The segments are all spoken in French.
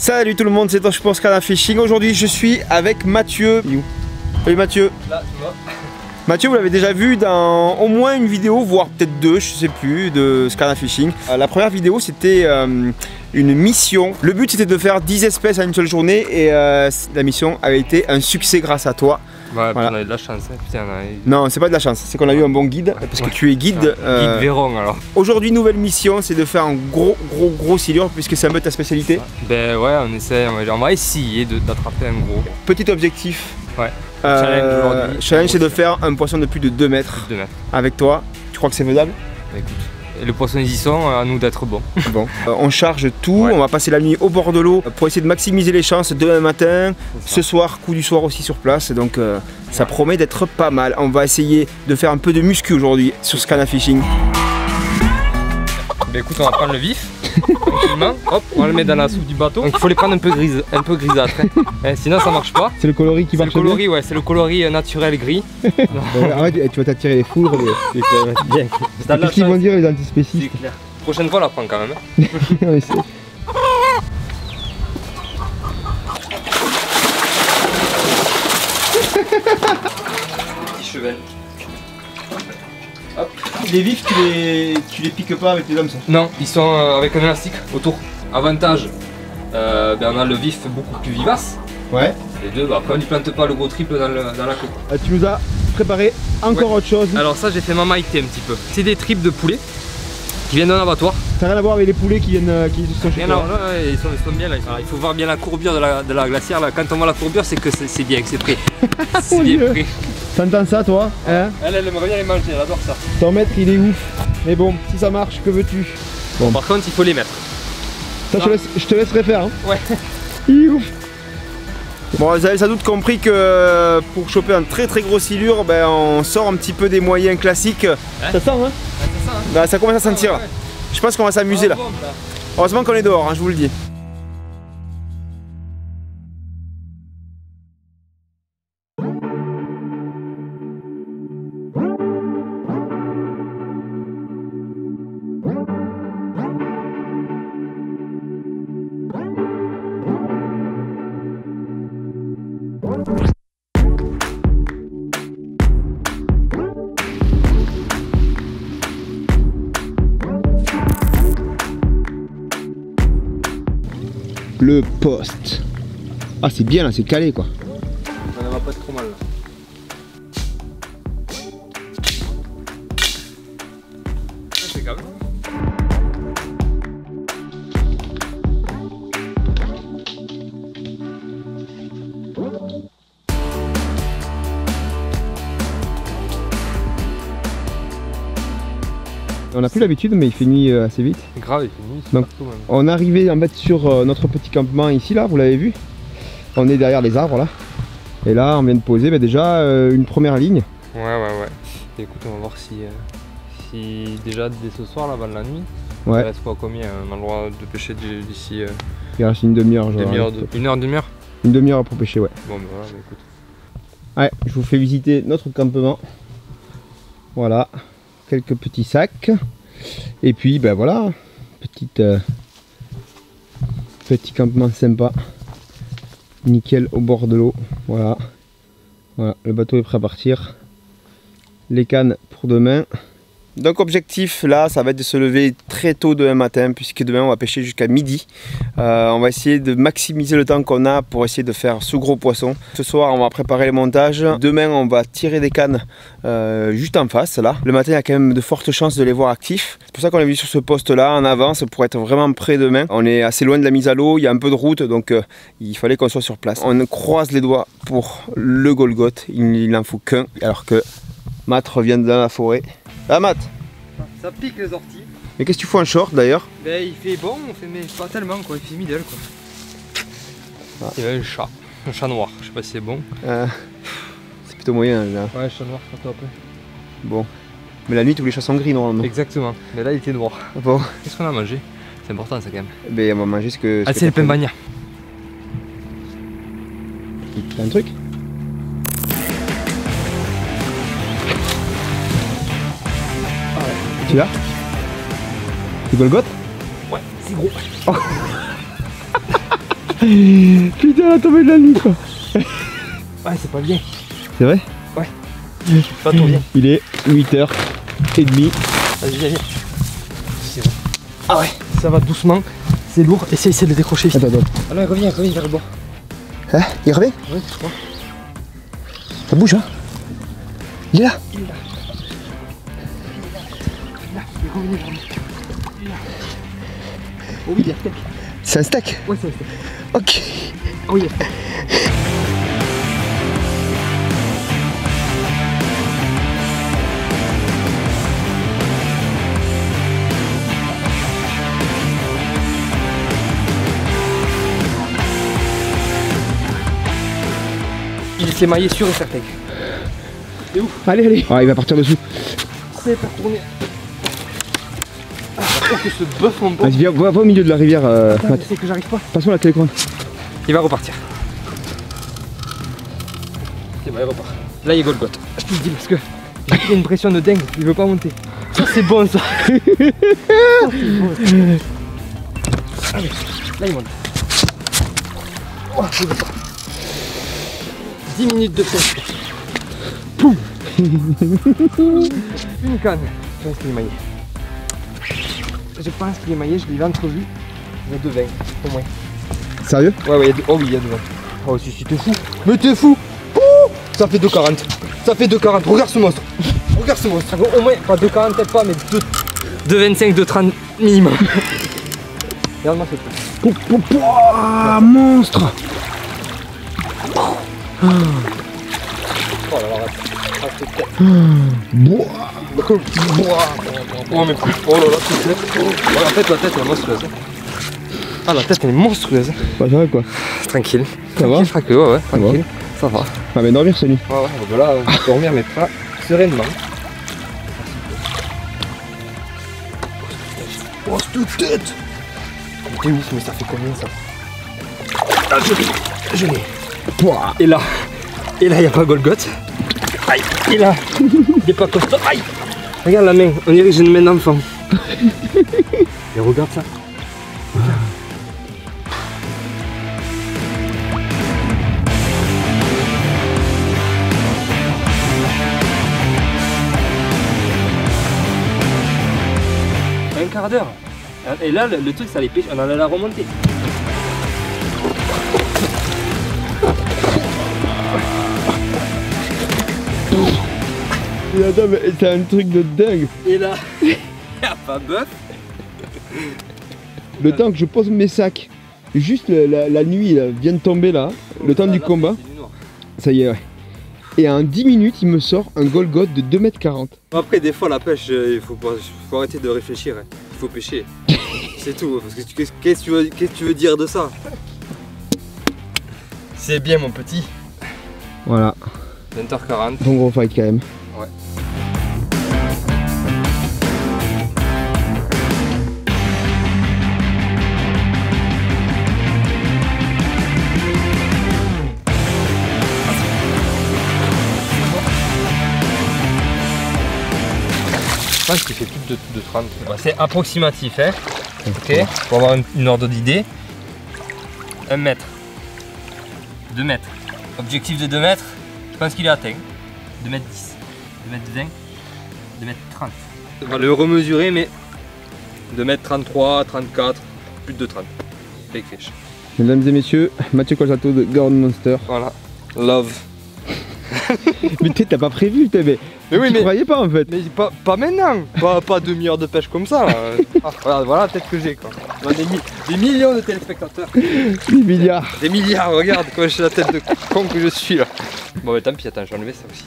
Salut tout le monde, c'est Tosh pour Scanner Fishing. Aujourd'hui je suis avec Mathieu. Salut Mathieu. Là, tu vois. Mathieu, vous l'avez déjà vu dans au moins une vidéo, voire peut-être deux, je sais plus, de Scanner Fishing. La première vidéo c'était une mission. Le but c'était de faire 10 espèces à une seule journée et la mission avait été un succès grâce à toi. Ouais, voilà. On a eu de la chance, hein. Putain, Non, c'est pas de la chance, c'est qu'on a eu un bon guide, parce que tu es guide. Guide Véron alors. Aujourd'hui, nouvelle mission, c'est de faire un gros silure, puisque c'est un peu ta spécialité. Ben ouais, on va essayer d'attraper un gros. Petit objectif. Ouais. Challenge aujourd'hui. Challenge, c'est de faire un poisson de plus de 2 mètres. 2 mètres. Avec toi. Tu crois que c'est faisable? Bah, écoute. Et les poissons ils y sont, à nous d'être bons. Bon, on charge tout, ouais. On va passer la nuit au bord de l'eau pour essayer de maximiser les chances demain matin, ce soir, coup du soir aussi sur place, donc ça promet d'être pas mal. On va essayer de faire un peu de muscu aujourd'hui sur Scanner Fishing. Bah écoute, on va prendre le vif, tranquillement, hop, on va le mettre dans la soupe du bateau. Donc il faut les prendre un peu grisâtres, hein. Sinon ça marche pas. C'est le coloris qui marche bien. C'est le coloris, ouais, c'est le coloris naturel gris. Arrête, tu vas t'attirer les foudres. Bien. Qu'est-ce qu'ils vont dire les antispécistes? Prochaine fois, on la prend quand même. Hein. Petit cheval. Hop. Les vifs, tu les piques pas avec les hameçons? Non, ils sont avec un élastique autour. Avantage, on a le vif beaucoup plus vivace. Ouais. Les deux, après on ne plante pas le gros triple dans la queue. Tu nous as préparé encore autre chose. Alors ça, j'ai fait ma maïté un petit peu. C'est des tripes de poulet qui viennent d'un abattoir. Ça n'a rien à voir avec les poulets qui sont chez toi. Non, ils sont bien là. Alors, il faut voir bien la courbure de la glacière. Là. Quand on voit la courbure, c'est que c'est bien, que c'est prêt. C'est bien prêt. T'entends ça toi, hein? Elle aimerait bien les manger, elle adore ça. Ton maître il est ouf. Mais bon, si ça marche, que veux-tu? Bon. Par contre, il faut les mettre. Ça, je te laisserai faire. Hein. Ouais. Ouf. Bon, vous avez sans doute compris que pour choper un très gros silure, ben, on sort un petit peu des moyens classiques. Ça sent, hein? Ouais, ça sent, hein? Ben, ça commence à sentir. Ouais. Je pense qu'on va s'amuser là. Heureusement qu'on est dehors, hein, je vous le dis. Le poste. Ah, c'est bien là, c'est calé quoi. Ça ne va pas être trop mal là. C'est câble. On n'a plus l'habitude, mais il fait nuit assez vite. Grave, il fait nuit. Donc, on est arrivé en fait sur notre petit campement ici, là, vous l'avez vu. On est derrière les arbres là. Et là, on vient de poser déjà une première ligne. Ouais. Et écoute, on va voir si déjà dès ce soir, là, avant la nuit, ouais. Il reste quoi, combien on a le droit de pêcher d'ici Il reste une demi-heure. Une heure, demi-heure. Une demi-heure pour pêcher, ouais. Bon, bah voilà, bah, écoute. Ouais, je vous fais visiter notre campement. Voilà. Quelques petits sacs et puis ben voilà, petit campement sympa, nickel au bord de l'eau. Voilà, le bateau est prêt à partir, les cannes pour demain. Donc objectif là, ça va être de se lever très tôt demain matin, puisque demain on va pêcher jusqu'à midi. On va essayer de maximiser le temps qu'on a pour essayer de faire ce gros poisson. Ce soir on va préparer les montages. Demain on va tirer des cannes juste en face là. Le matin il y a quand même de fortes chances de les voir actifs. C'est pour ça qu'on est venu sur ce poste là en avance pour être vraiment prêt demain. On est assez loin de la mise à l'eau, il y a un peu de route, donc il fallait qu'on soit sur place. On croise les doigts pour le Golgoth, il n'en faut qu'un, alors que Matt revient dans la forêt. Ah Matt, ça pique les orties. mais qu'est-ce que tu fais en short d'ailleurs? Ben il fait bon, mais pas tellement quoi, il fait middle quoi. Ah. Il y avait un chat noir, je sais pas si c'est bon. C'est plutôt moyen là. Ouais, chat noir, pas top. Bon, mais la nuit tous les chats sont gris normalement. Exactement, mais là il était noir. Bon. Qu'est-ce qu'on a mangé? C'est important ça quand même. Ben on va manger ce que... Ah c'est le pain bagna. T'as un truc? Tu l'as? C'est Golgoth? Ouais, c'est gros. Oh. Putain, la tombée de la nuit quoi. Ouais, c'est pas bien. C'est vrai? Ouais. Pas trop bien. Il est 8h30. Vas-y, viens. Ah ouais, ça va doucement. C'est lourd. Essaye de le décrocher vite. Attends. Ah non, reviens vers le bord. Hein? Il revient? Oui, je crois. Ça bouge hein? Il est là? Il est revenu vers moi. Oh oui, il y a steak. C'est un steak? Ouais, c'est un steak. Ok. Oh oui, il y a steak. Il s'est maillé sûr et certain. C'est ouf. Allez. Ah, il va partir dessous. C'est pas tourné. Oh, que ce bœuf mon bon. Vas-y, va au milieu de la rivière. Matt. C'est que j'arrive pas. Passe-moi la télécommande. Il va repartir. C'est bon, il repart. Là, il Golgoth. Je te le dis parce que j'ai pris une pression de dingue. Il veut pas monter. Ça, c'est bon ça. Ça, c'est bon. Allez, là, il monte. Oh, il repart. 10 minutes de pêche. Poum. Une canne. Je pense qu'il est maillé. Je pense qu'il est maillé, je l'ai entrevu. Il y a 2 vins, au moins. Sérieux? Ouais, il y a 2. Oh oui, il y a 2 vins. Oh si, t'es fou. Mais t'es fou. Oh, ça fait 2,40. Ça fait 2,40. Regarde ce monstre. Regarde ce monstre. Au moins, pas 2,40 peut-être pas, mais 2,25, 2,30 minimum. Regarde-moi ce truc. Ah, monstre! Oh là là, oh mais oh là là, cette tête. Oh, en fait la tête elle est monstrueuse. Ah la tête elle est monstrueuse. Bah ça va quoi? Tranquille. Ça va? Tranquille, ouais, tranquille. Ça va. Ah mais dormir cette nuit. Ouais, bah là, on peut dormir mais pas sereinement. Oh cette tête. T'es ouf, mais ça fait combien ça? Ah je l'ai. Et là il n'y a pas Golgoth. Aïe. Et là, il n'est pas costaud. Aïe. Regarde la main, on dirait que j'ai une main d'enfant. Et regarde ça. Regarde. Un quart d'heure. Et là, le truc, ça les pêche. On allait la remonter. Et attends, mais c'est un truc de dingue. Et là, il n'y a pas bœuf. Le temps que je pose mes sacs, juste la nuit là, vient de tomber là, le temps du combat, ça y est, ouais. Et en 10 minutes, il me sort un Golgoth de 2,40 m. Après, des fois, la pêche, il faut arrêter de réfléchir. Hein. Il faut pêcher. C'est tout. Parce que qu'est-ce que tu veux dire de ça? C'est bien, mon petit. Voilà. 20h40. Bon gros fight quand même. Ouais. Je pense qu'il fait plus de 30. Bah, c'est approximatif, hein. Ok. Pour avoir une ordre d'idée. 1 mètre. 2 mètres. Objectif de 2 mètres. Je pense qu'il est atteint. 2 mètres 10. 2 mètres 20. 2 mètres 30. On va le remesurer, mais 2 mètres 33, 34, plus de 30. Fake fish. Mesdames et messieurs, Mathieu Colsato de Gordon Monster. Voilà. Love. Mais t'as pas prévu, mais oui, tu mais croyais pas en fait. Mais pas maintenant. Pas demi-heure de pêche comme ça. Voilà la tête que j'ai quoi. On a des millions de téléspectateurs. Des milliards. Des milliards, regarde quoi, j'ai la tête de con que je suis là. Bon mais tant pis, attends, je vais enlever ça aussi.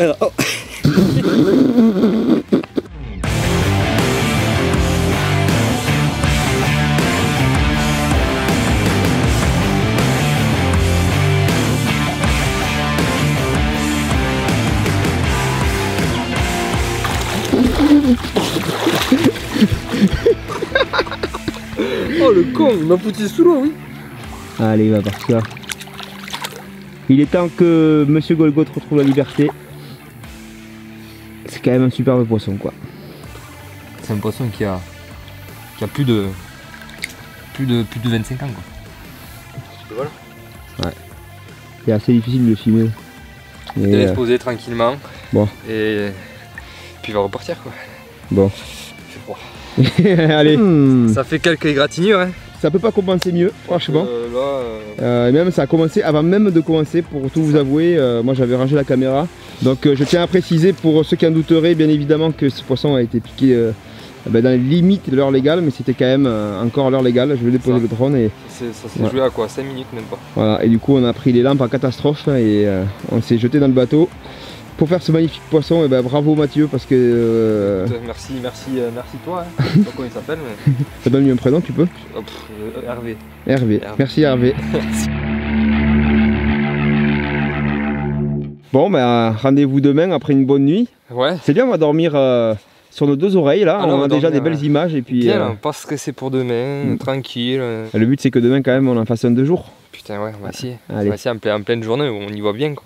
Alors, oh. Oh le con, il m'a foutu sous l'eau, oui. Allez, il va partir. Il est temps que Monsieur Golgoth retrouve la liberté. C'est quand même un superbe poisson quoi. C'est un poisson qui a plus de plus de 25 ans quoi. Voilà. Ouais. C'est assez difficile de le filmer. Il va se poser tranquillement. Bon. Et puis il va repartir quoi. Bon. Il fait froid. Allez. Ça fait quelques égratignures hein. Ça peut pas commencer mieux, franchement. Là, Et même ça a commencé avant même de commencer, pour tout vous avouer. Moi j'avais rangé la caméra. Donc je tiens à préciser pour ceux qui en douteraient, bien évidemment, que ce poisson a été piqué dans les limites de l'heure légale, mais c'était quand même encore l'heure légale. Je vais déposer le drone et. Ça s'est joué à quoi? 5 minutes même pas. Voilà, et du coup on a pris les lampes en catastrophe et on s'est jeté dans le bateau. Pour faire ce magnifique poisson, et ben bravo Mathieu, parce que... Merci toi, hein. Je sais pas comment il s'appelle mais... Ça donne lui un prénom, tu peux? Hervé. Hervé. Merci Hervé. Bon ben rendez-vous demain après une bonne nuit. Ouais. C'est bien, on va dormir sur nos deux oreilles là, on a déjà des belles images et puis... Bien, pas stressé pour demain, tranquille. Le but c'est que demain quand même on en fasse un 2 jours. Putain ouais, on va essayer. Allez. On va essayer en pleine journée où on y voit bien quoi.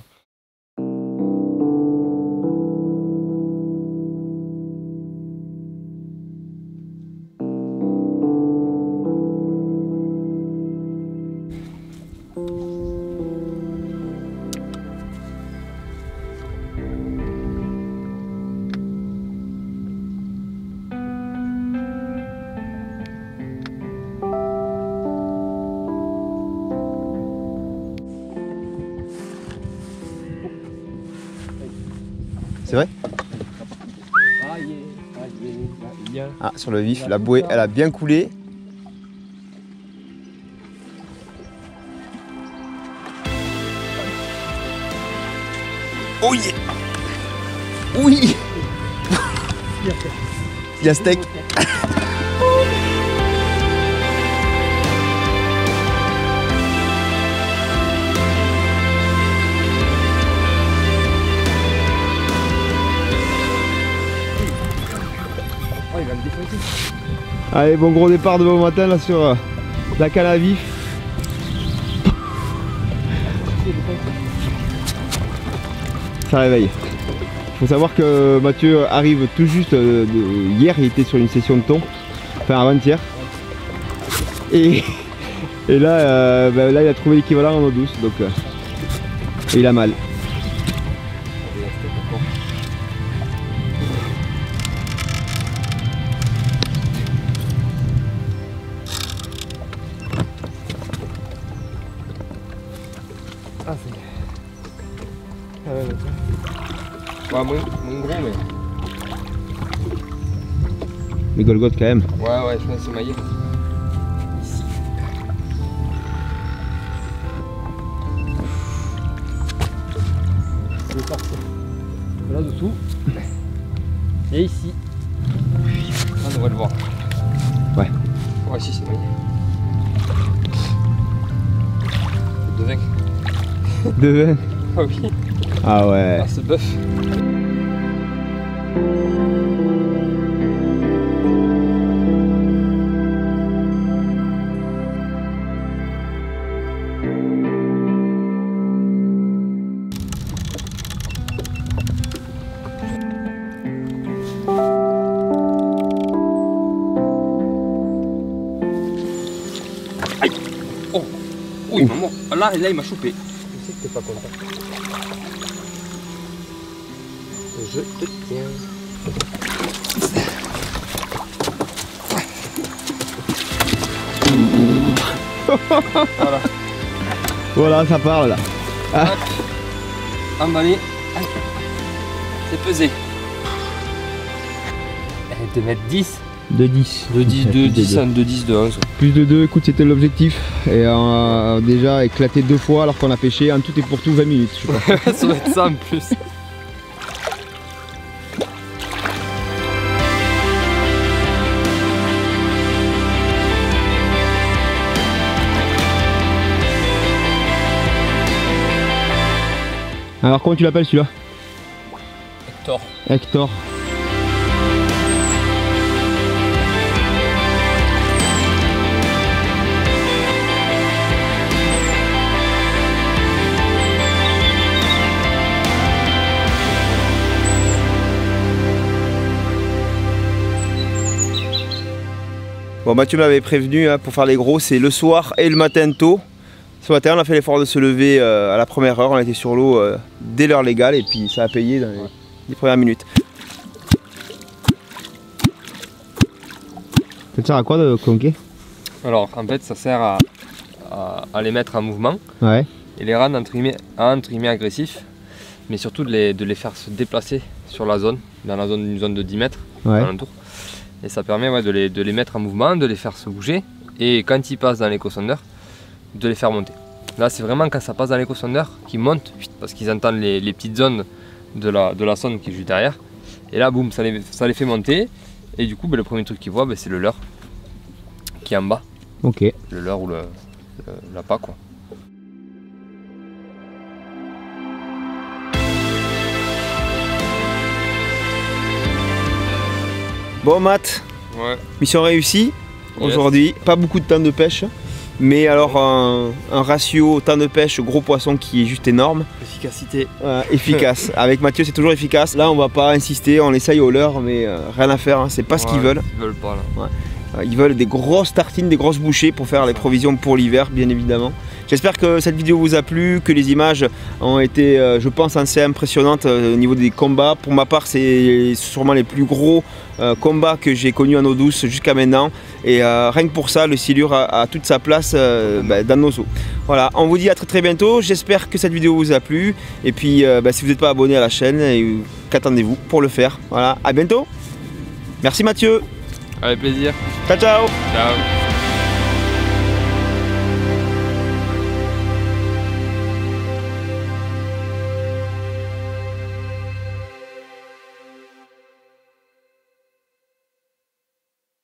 C'est vrai? Ah, sur le vif, la bouée elle a bien coulé. Oh yeah! Oui! Il y a steak. Allez, bon gros départ de bon matin là sur la canne à vif. Ça réveille. Faut savoir que Mathieu arrive tout juste hier, il était sur une session de thon, enfin avant-hier. Et là, là il a trouvé l'équivalent en eau douce, donc et il a mal. Ah c'est... Ah ouais, ouais, moins gros mais... Les Golgoth quand même. Ouais, je pense que c'est maillé. Ici. C'est parti. Là dessous. Et ici. On devrait le voir. Ouais. Ouais, si c'est maillé. 2,20. 2,20. Ah oui. Ah ouais. Ah ce bœuf. Aïe. Oh. Oui maman. Là il m'a chopé. Je sais que t'es pas content. Je te tiens. Voilà. Voilà, ça parle là. Ah. Emballé. C'est pesé. 2,10 m. De 10. De 10, de 11. Plus de 2, écoute, c'était l'objectif. Et on a déjà éclaté 2 fois alors qu'on a pêché en tout et pour tout 20 minutes. Je crois. Ça doit être ça en plus. Alors comment tu l'appelles celui-là? Hector. Hector. Bon, Mathieu m'avait prévenu hein, pour faire les gros, c'est le soir et le matin tôt. Ce matin, on a fait l'effort de se lever à la première heure, on était sur l'eau dès l'heure légale et puis ça a payé dans les premières minutes. Ça sert à quoi de conquer? Alors en fait ça sert à les mettre en mouvement et les rendre entre guillemets agressifs, mais surtout de les faire se déplacer sur la zone, dans une zone de 10 mètres alentour. Et ça permet de les mettre en mouvement, de les faire se bouger et quand ils passent dans l'échosondeur, de les faire monter. Là c'est vraiment quand ça passe dans l'échosondeur qu'ils montent parce qu'ils entendent les petites zones de la sonde qui est juste derrière. Et là boum, ça les fait monter et du coup le premier truc qu'ils voient c'est le leurre qui est en bas. Ok. Le leurre ou l'appât quoi. Bon Matt, mission réussie aujourd'hui, pas beaucoup de temps de pêche, mais alors un ratio temps de pêche gros poisson qui est juste énorme. Efficacité. Efficace, avec Mathieu c'est toujours efficace. Là on va pas insister, on essaye au leurre mais rien à faire, hein. C'est pas ce qu'ils veulent. Ils veulent pas là. Ils veulent des grosses tartines, des grosses bouchées pour faire les provisions pour l'hiver, bien évidemment. J'espère que cette vidéo vous a plu, que les images ont été, je pense, assez impressionnantes au niveau des combats. Pour ma part, c'est sûrement les plus gros combats que j'ai connus en eau douce jusqu'à maintenant. Et rien que pour ça, le silure a toute sa place dans nos eaux. Voilà, on vous dit à très très bientôt. J'espère que cette vidéo vous a plu. Et puis, si vous n'êtes pas abonné à la chaîne, qu'attendez-vous pour le faire? Voilà, à bientôt. Merci Mathieu. Avec plaisir. Ciao ciao. Ciao.